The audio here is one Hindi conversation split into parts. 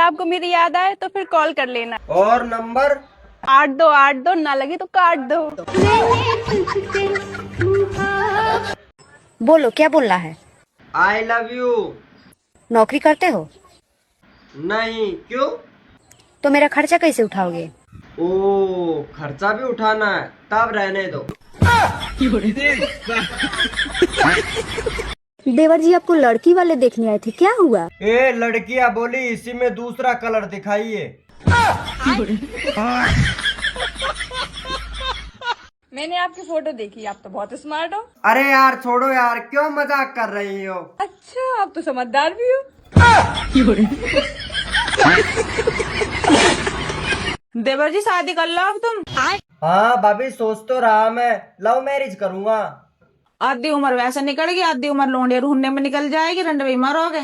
आपको मेरी याद आए तो फिर कॉल कर लेना। और नंबर 8282, ना लगी तो काट दो। बोलो क्या बोलना है। I love you. नौकरी करते हो? नहीं, क्यों? तो मेरा खर्चा कैसे उठाओगे? ओ, खर्चा भी उठाना है, तब रहने दो। देवर जी आपको लड़की वाले देखने आए थे, क्या हुआ? ए लड़कियां बोली इसी में दूसरा कलर दिखाइए। मैंने आपकी फोटो देखी, आप तो बहुत स्मार्ट हो। अरे यार छोड़ो यार, क्यों मजाक कर रही हो? अच्छा, आप तो समझदार भी हो। देवर जी शादी कर लो अब तुम। हाँ भाभी, सोच तो रहा मैं लव मैरिज करूंगा। आधी उम्र वैसे निकल गई, आधी उम्र लोंडिया ढूंढने में निकल जाएगी, रंडवे मरोगे।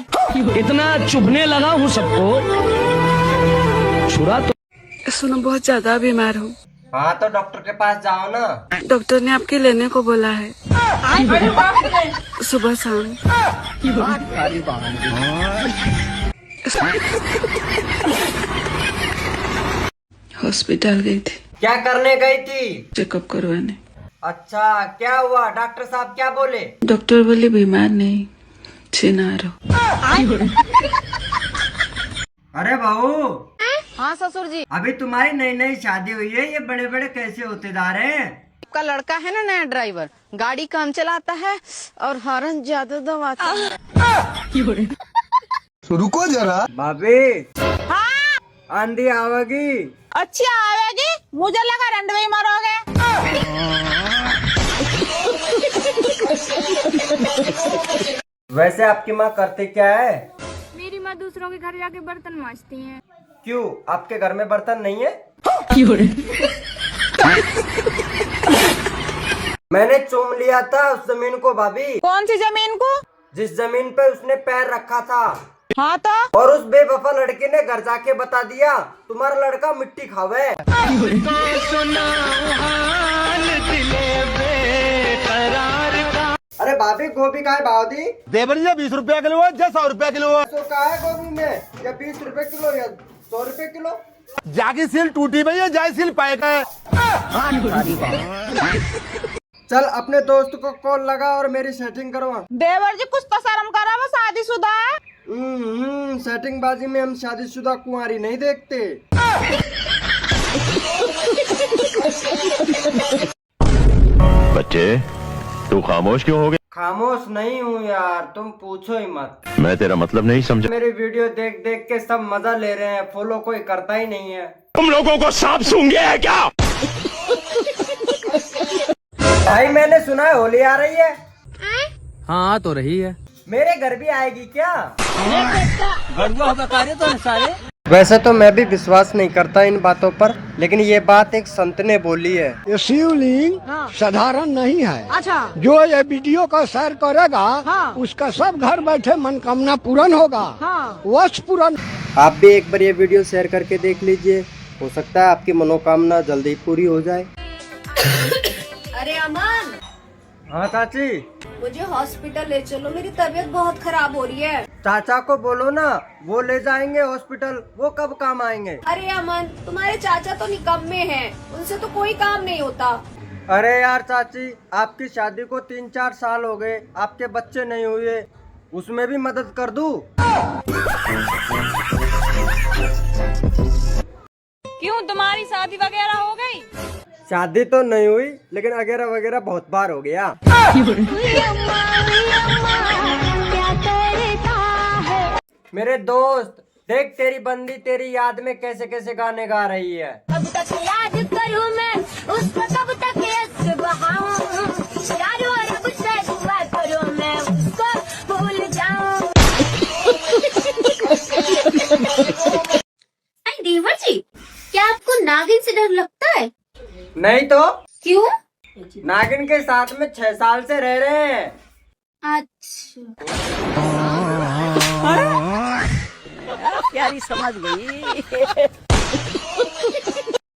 इतना चुभने लगा हूँ सबको, छुरा तो। सुनो, बहुत ज्यादा बीमार हूँ। हाँ तो डॉक्टर के पास जाओ ना। डॉक्टर ने आपके लेने को बोला है, सुबह शाम। हॉस्पिटल गई थी, क्या करने गई थी? चेकअप करवाने। अच्छा, क्या हुआ? डॉक्टर साहब क्या बोले? डॉक्टर बोले बीमार नहीं, छिनार हो। अरे बहू। हाँ ससुर जी। अभी तुम्हारी नई नई शादी हुई है, ये बड़े बड़े कैसे होते जा रहे हैं? आपका लड़का है ना नया ड्राइवर, गाड़ी कम चलाता है और हॉर्न ज्यादा दबाता है। रुको जरा भाभी। आंधी आवेगी। अच्छी आवेगी, मुझे लगा रंडवे मरोगे। वैसे आपकी माँ करते क्या है? मेरी माँ दूसरों के घर जाके बर्तन मांजती है। क्यों, आपके घर में बर्तन नहीं है? मैंने चूम लिया था उस जमीन को भाभी। कौन सी जमीन को? जिस जमीन पे उसने पैर रखा था। हाँ तो? और उस बेवफा लड़के ने घर जाके बता दिया तुम्हारा लड़का मिट्टी खावे। अरे भाभी, गोभी का है भाव दी? देवर जी 20 रुपया किलो है, 100 रुपया किलो है। तो का है गोभी में, या 20 रुपए किलो या 100 रुपए किलो? जाकी सील टूटी भैया, जाय सील पाएगा है। चल अपने दोस्त को कॉल लगा और मेरी सेटिंग करवा। देवर जी कुछ तो शर्म करा, वो शादीशुदा है। सेटिंग बाजी में हम शादीशुदा कुंवारी नहीं देखते। बच्चे, तू खामोश क्यों हो गया? खामोश नहीं हूँ यार, तुम पूछो ही मत। मैं तेरा मतलब नहीं समझा। मेरी वीडियो देख देख के सब मजा ले रहे हैं, फॉलो कोई करता ही नहीं है। तुम लोगों को सांप सूंघ गया है क्या? भाई मैंने सुना है होली आ रही है। हाँ तो रही है। मेरे घर भी आएगी क्या? तो सारे। वैसे तो मैं भी विश्वास नहीं करता इन बातों पर, लेकिन ये बात एक संत ने बोली है। ये शिवलिंग साधारण नहीं है। अच्छा। जो ये वीडियो का शेयर करेगा, उसका सब घर बैठे मनोकामना पूर्ण होगा। वर्ष पूर्ण। आप भी एक बार ये वीडियो शेयर करके देख लीजिए, हो सकता है आपकी मनोकामना जल्दी पूरी हो जाए। अरे अमन, हाँ चाची। मुझे हॉस्पिटल ले चलो, मेरी तबीयत बहुत खराब हो रही है। चाचा को बोलो ना, वो ले जाएंगे हॉस्पिटल। वो कब काम आएंगे? अरे अमन, तुम्हारे चाचा तो निकम्मे हैं, उनसे तो कोई काम नहीं होता। अरे यार चाची, आपकी शादी को 3-4 साल हो गए, आपके बच्चे नहीं हुए, उसमें भी मदद कर दूं? क्यों, तुम्हारी शादी वगैरह हो गई? शादी तो नहीं हुई, लेकिन वगैरह वगैरह बहुत बार हो गया। मेरे दोस्त देख, तेरी बंदी तेरी याद में कैसे कैसे गाने गा रही है। अब तक याद करूं मैं उसको, कब तक यस बहाऊं, यारो रब से दुआ करूं मैं उसको भूल जाऊं। देवर जी, क्या आपको नागिन से डर लगता है? नहीं तो क्यों? नागिन के साथ में 6 साल से रह रहे हैं। अच्छा। प्यारी समझ गई।